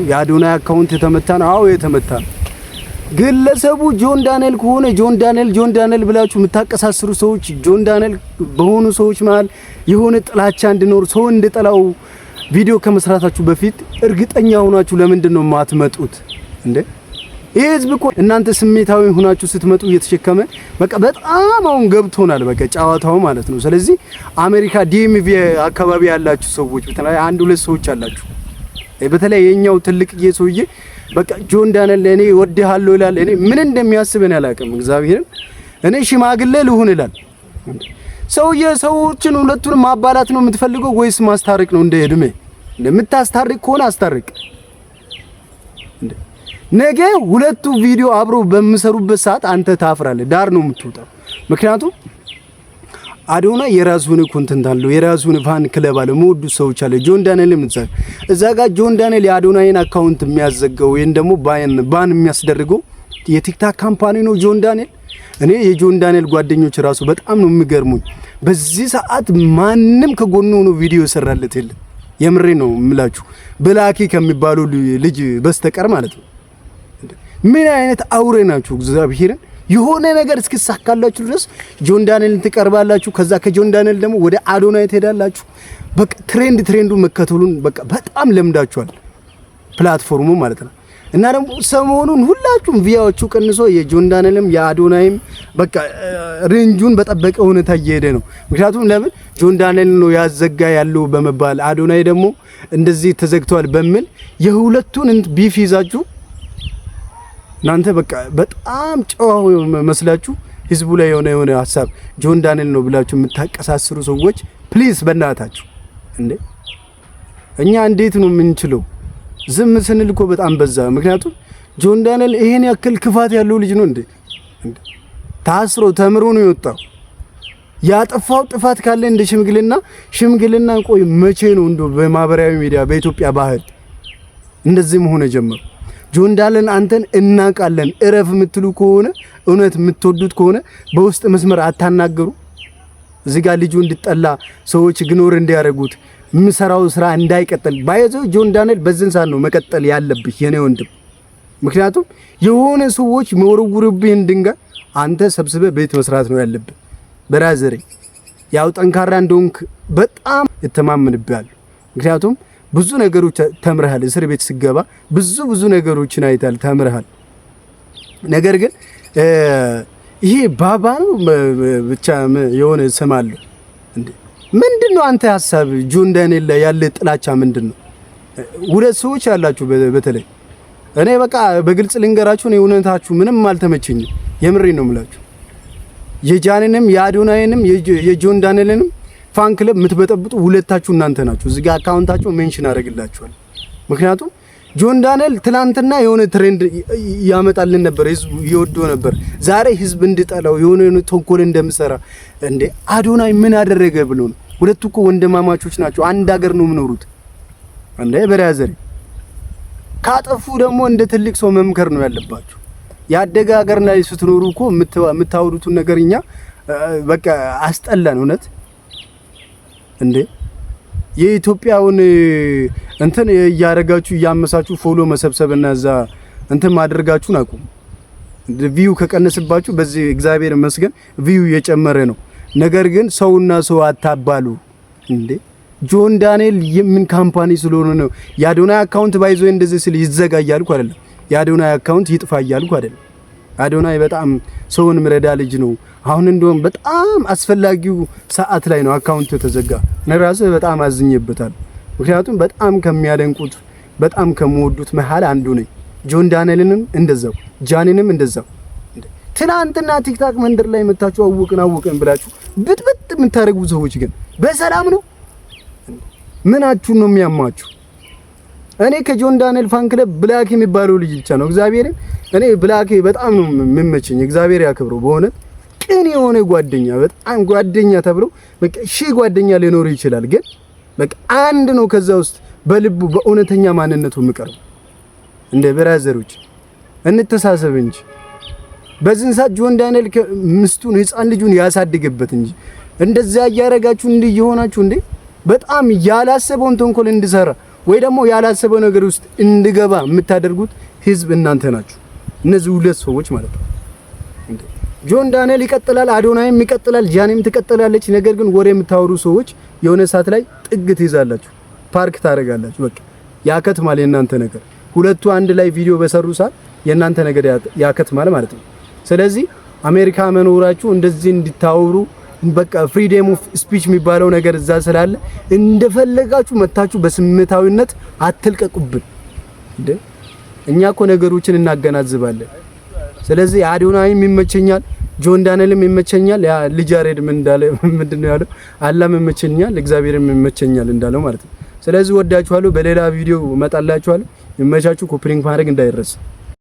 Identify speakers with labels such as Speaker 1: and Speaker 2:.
Speaker 1: የአዶናይ አካውንት የተመታ ነው። አዎ የተመታ ነው። ግለሰቡ ጆን ዳንኤል ከሆነ ጆን ዳንኤል ብላችሁ የምታቀሳስሩ ሰዎች ጆን ዳንኤል በሆኑ ሰዎች መሃል የሆነ ጥላቻ እንዲኖር ሰው እንዲጠላው ቪዲዮ ከመስራታችሁ በፊት እርግጠኛ ሆናችሁ ለምንድን ነው የማትመጡት እንዴ? ይሄ ህዝብ እኮ እናንተ ስሜታዊ ሆናችሁ ስትመጡ እየተሸከመ በቃ በጣም አሁን ገብቶናል። በቃ ጫዋታው ማለት ነው። ስለዚህ አሜሪካ ዲኤምቪ አካባቢ ያላችሁ ሰዎች በተለይ አንድ ሁለት ሰዎች አላችሁ። በተለይ የኛው ትልቅዬ ሰውዬ በቃ ጆን ዳንኤል እኔ ወድሃለሁ ይላል። እኔ ምን እንደሚያስበን ያላቀም እግዚአብሔርን እኔ ሽማግሌ ልሁን ይላል። ሰውዬ ሰዎችን ሁለቱን ማባላት ነው የምትፈልገው ወይስ ማስታረቅ ነው? እንደ እድሜ እንደምታስታርቅ ከሆነ አስታርቅ። ነገ ሁለቱ ቪዲዮ አብሮ በሚሰሩበት ሰዓት አንተ ታፍራለህ፣ ዳር ነው የምትወጣው። ምክንያቱም አዶናይ የራሱን ኮንተንት አለው፣ የራሱን ፋን ክለብ አለው፣ መወዱ ሰዎች አለ። ጆን ዳንኤል ምንጻ እዛ ጋር ጆን ዳንኤል የአዶናይን አካውንት የሚያዘጋው ወይን ደግሞ ባን የሚያስደርገው የቲክታክ ካምፓኒ ነው ጆን ዳንኤል። እኔ የጆን ዳንኤል ጓደኞች ራሱ በጣም ነው የሚገርሙኝ። በዚህ ሰዓት ማንም ከጎኑ ሆኖ ቪዲዮ ይሰራለት የለም። የምሬ ነው የምላችሁ ብላኪ ከሚባለው ልጅ በስተቀር ማለት ነው። ምን አይነት አውሬ ናችሁ እግዚአብሔርን። የሆነ ነገር እስኪሳካላችሁ ድረስ ጆን ዳንኤልን ትቀርባላችሁ። ከዛ ከጆን ዳንኤል ደግሞ ወደ አዶናይ ትሄዳላችሁ። በቃ ትሬንዱ መከተሉን በቃ በጣም ለምዳችኋል፣ ፕላትፎርሙ ማለት ነው። እና ደግሞ ሰሞኑን ሁላችሁም ቪያዎቹ ቀንሶ የጆን ዳንኤልም የአዶናይም በቃ ሬንጁን በጠበቀ ሁኔታ እየሄደ ነው። ምክንያቱም ለምን ጆን ዳንኤል ነው ያዘጋ ያለው በመባል አዶናይ ደግሞ እንደዚህ ተዘግቷል በሚል የሁለቱን ቢፍ ይዛችሁ እናንተ በቃ በጣም ጨዋው መስላችሁ ህዝቡ ላይ የሆነ ሐሳብ ጆን ዳንኤል ነው ብላችሁ የምታቀሳስሩ ሰዎች ፕሊዝ በእናታችሁ እንዴ እኛ እንዴት ነው የምንችለው? ዝም ስንል እኮ በጣም በዛ። ምክንያቱም ጆን ዳንኤል ይሄን ያክል ክፋት ያለው ልጅ ነው እንዴ? ታስሮ ተምሮ ነው የወጣው። ያጠፋው ጥፋት ካለ እንደ ሽምግልና ቆይ መቼ ነው እንዶ በማህበራዊ ሚዲያ በኢትዮጵያ ባህል እንደዚህ መሆን ጀመረ? ጆን ዳንኤል አንተን እናቃለን እረፍ የምትሉ ከሆነ እውነት የምትወዱት ከሆነ በውስጥ መስመር አታናገሩ። እዚህ ጋር ልጁ እንድጠላ ሰዎች ግኖር እንዲያረጉት ምሰራው ስራ እንዳይቀጥል ባይዘው ጆን ዳንኤል በዝን ሰዓት ነው መቀጠል ያለብህ የኔ ወንድም። ምክንያቱም የሆነ ሰዎች መወርውርብህን ድንጋይ አንተ ሰብስበህ ቤት መስራት ነው ያለብህ። በራዘሬ ያው ጠንካራ እንደሆንክ በጣም እተማመንብሃለሁ። ምክንያቱም ብዙ ነገሮች ተምረሃል። እስር ቤት ሲገባ ብዙ ነገሮችን አይታል ተምረሃል። ነገር ግን ይሄ ባባ ነው ብቻ የሆነ ስም አለው እንዴ? ምንድነው አንተ ሐሳብ ጆን ዳንኤል ላይ ያለ ጥላቻ ምንድነው? ሁለት ሰዎች ያላችሁ በተለይ እኔ በቃ በግልጽ ልንገራችሁ ነው እውነታችሁ ምንም አልተመቸኝም። የምሬ ነው የምላችሁ። የጃንንም የአዶናይንም የጆን ዳንኤልንም ፋን ክለብ የምትበጠብጡ ሁለታችሁ እናንተ ናችሁ። እዚህ ጋር አካውንታችሁ ሜንሽን አደርግላችኋል። ምክንያቱም ጆን ዳንኤል ትላንትና የሆነ ትሬንድ ያመጣልን ነበር፣ ህዝቡ ይወደው ነበር። ዛሬ ህዝብ እንድጠላው የሆነ ተንኮል እንደምሰራ እንዴ አዶናይ ምን አደረገ ብሎ ነው? ሁለቱ እኮ ወንድማማቾች ናቸው። አንድ ሀገር ነው የምኖሩት እንዴ በራዘሪ። ካጠፉ ደግሞ እንደ ትልቅ ሰው መምከር ነው ያለባችሁ። ያደገ ሀገር ላይ ስትኖሩ እኮ የምታወሩትን ነገርኛ በቃ አስጠላን እውነት እንዴ። የኢትዮጵያውን እንትን ያያረጋችሁ ያመሳችሁ ፎሎ መሰብሰብና እዛ እንትን ማድረጋችሁን አቁም። ቪው ከቀነስባችሁ በዚህ እግዚአብሔር ይመስገን ቪው እየጨመረ ነው። ነገር ግን ሰውና ሰው አታባሉ እንዴ። ጆን ዳንኤል የምን ካምፓኒ ስለሆነ ነው የአዶናይ አካውንት ባይዞ እንደዚህ ስል ይዘጋያል እኮ አይደለም። የአዶናይ አካውንት ይጥፋያል እኮ አይደለም። አዶናይ በጣም ሰውን ምረዳ ልጅ ነው። አሁን እንደውም በጣም አስፈላጊው ሰዓት ላይ ነው አካውንቱ የተዘጋ። ነራሴ በጣም አዝኜበታል። ምክንያቱም በጣም ከሚያደንቁት በጣም ከመወዱት መሃል አንዱ ነኝ። ጆን ዳንኤልንም እንደዛው ጃኒንም እንደዛው። ትናንትና ቲክታክ መንደር ላይ መታችሁ አወቅን ብላችሁ ብጥብጥ የምታረጉ ሰዎች ግን በሰላም ነው? ምናችሁ ነው የሚያማችሁ? እኔ ከጆን ዳንኤል ፋን ክለብ ብላክ የሚባለው ልጅ ብቻ ነው እግዚአብሔርን። እኔ ብላክ በጣም ነው የምመቸኝ። እግዚአብሔር ያክብረው በእውነት ቅን የሆነ ጓደኛ፣ በጣም ጓደኛ ተብሎ በቃ ሺህ ጓደኛ ሊኖር ይችላል፣ ግን በቃ አንድ ነው ከዛ ውስጥ በልቡ በእውነተኛ ማንነቱ የሚቀርብ። እንደ ብራዘሮች እንተሳሰብ እንጂ በዚህን ሰዓት ጆን ዳንኤል ምስቱን ህፃን ልጁን ያሳድግበት እንጂ እንደዛ ያያረጋችሁ እንዴ የሆናችሁ እንዴ በጣም ያላሰበውን ተንኮል እንድሰራ ወይ ደግሞ ያላሰበው ነገር ውስጥ እንድገባ የምታደርጉት ህዝብ እናንተ ናችሁ። እነዚህ ሁለት ሰዎች ማለት ነው። ጆን ዳንኤል ይቀጥላል፣ አዶናይም ይቀጥላል፣ ጃኒም ትቀጥላለች። ነገር ግን ወሬ የምታወሩ ሰዎች የሆነ ሰዓት ላይ ጥግ ትይዛላችሁ፣ ፓርክ ታደርጋላችሁ። በቃ ያከትማል የእናንተ ነገር። ሁለቱ አንድ ላይ ቪዲዮ በሰሩ ሰዓት የእናንተ ነገር ያከትማል ማለት ነው። ስለዚህ አሜሪካ መኖራችሁ እንደዚህ እንድታወሩ በቃ ፍሪደም ኦፍ ስፒች የሚባለው ነገር እዛ ስላለ እንደፈለጋችሁ መታችሁ በስሜታዊነት አትልቀቁብን። እኛ እኮ ነገሮችን እናገናዝባለን። ስለዚህ አዶናይም ይመቸኛል፣ ጆን ዳንኤልም ይመቸኛል። ያ ልጅ ያሬድ ምን እንዳለ ምንድነው ያለው? አላህም ይመቸኛል እግዚአብሔርም ይመቸኛል እንዳለው ማለት ነው። ስለዚህ ወዳችኋለሁ። በሌላ ቪዲዮ እመጣላችኋለሁ። ይመቻችሁ። ኮፒ ሊንክ ማድረግ እንዳይረሳ።